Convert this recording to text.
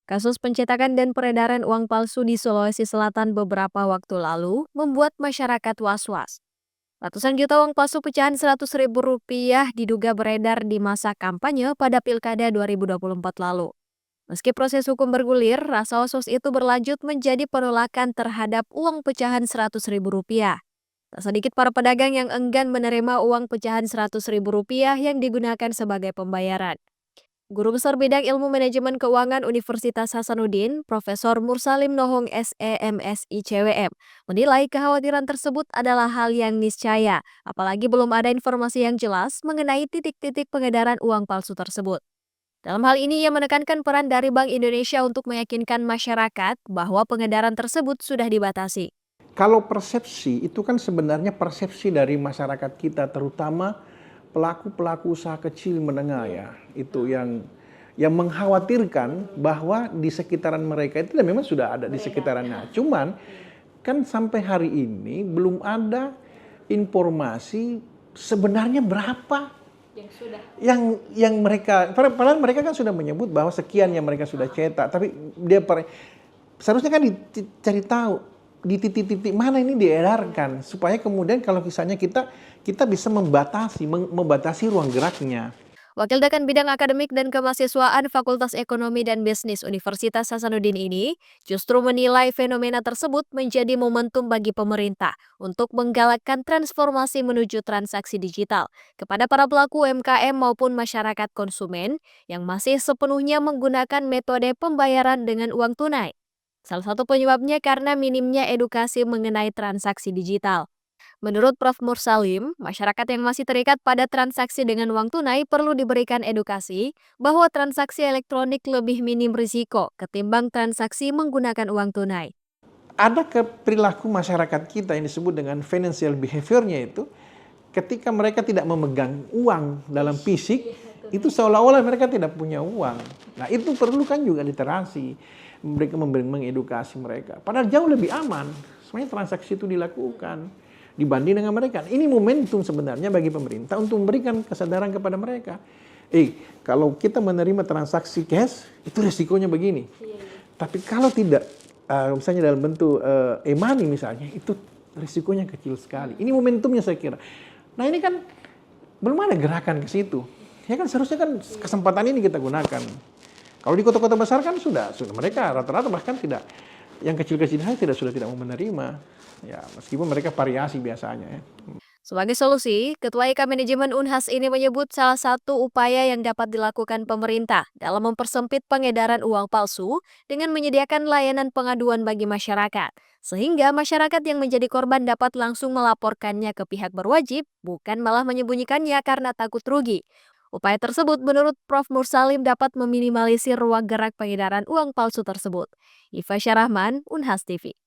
Kasus pencetakan dan peredaran uang palsu di Sulawesi Selatan beberapa waktu lalu membuat masyarakat was-was. Ratusan juta uang palsu pecahan Rp100.000 diduga beredar di masa kampanye pada Pilkada 2024 lalu. Meski proses hukum bergulir, rasa was-was itu berlanjut menjadi penolakan terhadap uang pecahan Rp100.000. Tak sedikit para pedagang yang enggan menerima uang pecahan Rp100.000 yang digunakan sebagai pembayaran. Guru Besar Bidang Ilmu Manajemen Keuangan Universitas Hasanuddin, Profesor Mursalim Nohong SEMSI CWM, menilai kekhawatiran tersebut adalah hal yang niscaya, apalagi belum ada informasi yang jelas mengenai titik-titik pengedaran uang palsu tersebut. Dalam hal ini, ia menekankan peran dari Bank Indonesia untuk meyakinkan masyarakat bahwa pengedaran tersebut sudah dibatasi. Kalau persepsi itu kan sebenarnya persepsi dari masyarakat kita, terutama pelaku-pelaku usaha kecil menengah ya, itu yang mengkhawatirkan bahwa di sekitaran mereka itu memang sudah ada di sekitarannya. Cuman kan sampai hari ini belum ada informasi sebenarnya berapa yang mereka, padahal mereka kan sudah menyebut bahwa sekian yang mereka sudah cetak, tapi seharusnya kan dicari tahu di titik-titik mana ini diedarkan supaya kemudian kalau misalnya kita bisa membatasi ruang geraknya. Wakil Dekan Bidang Akademik dan Kemahasiswaan Fakultas Ekonomi dan Bisnis Universitas Hasanuddin ini justru menilai fenomena tersebut menjadi momentum bagi pemerintah untuk menggalakkan transformasi menuju transaksi digital kepada para pelaku UMKM maupun masyarakat konsumen yang masih sepenuhnya menggunakan metode pembayaran dengan uang tunai. Salah satu penyebabnya karena minimnya edukasi mengenai transaksi digital. Menurut Prof. Mursalim, masyarakat yang masih terikat pada transaksi dengan uang tunai perlu diberikan edukasi bahwa transaksi elektronik lebih minim risiko ketimbang transaksi menggunakan uang tunai. Ada ke perilaku masyarakat kita yang disebut dengan financial behavior-nya itu, ketika mereka tidak memegang uang dalam fisik, itu seolah-olah mereka tidak punya uang. Nah itu perlu kan juga literasi, mereka mengedukasi mereka. Padahal jauh lebih aman, sebenarnya transaksi itu dilakukan dibanding dengan mereka. Ini momentum sebenarnya bagi pemerintah untuk memberikan kesadaran kepada mereka. Kalau kita menerima transaksi cash, itu resikonya begini. Tapi kalau tidak, misalnya dalam bentuk e-money misalnya, itu risikonya kecil sekali. Ini momentumnya saya kira. Nah ini kan belum ada gerakan ke situ. Ya kan seharusnya kan kesempatan ini kita gunakan. Kalau di kota-kota besar kan sudah mereka rata-rata bahkan tidak, yang kecil-kecil sudah tidak mau menerima. Ya meskipun mereka variasi biasanya ya. Sebagai solusi, Ketua IK Manajemen Unhas ini menyebut salah satu upaya yang dapat dilakukan pemerintah dalam mempersempit pengedaran uang palsu dengan menyediakan layanan pengaduan bagi masyarakat, sehingga masyarakat yang menjadi korban dapat langsung melaporkannya ke pihak berwajib, bukan malah menyembunyikannya karena takut rugi. Upaya tersebut menurut Prof. Mursalim dapat meminimalisir ruang gerak pengedaran uang palsu tersebut. Iva Syarahman, Unhas TV.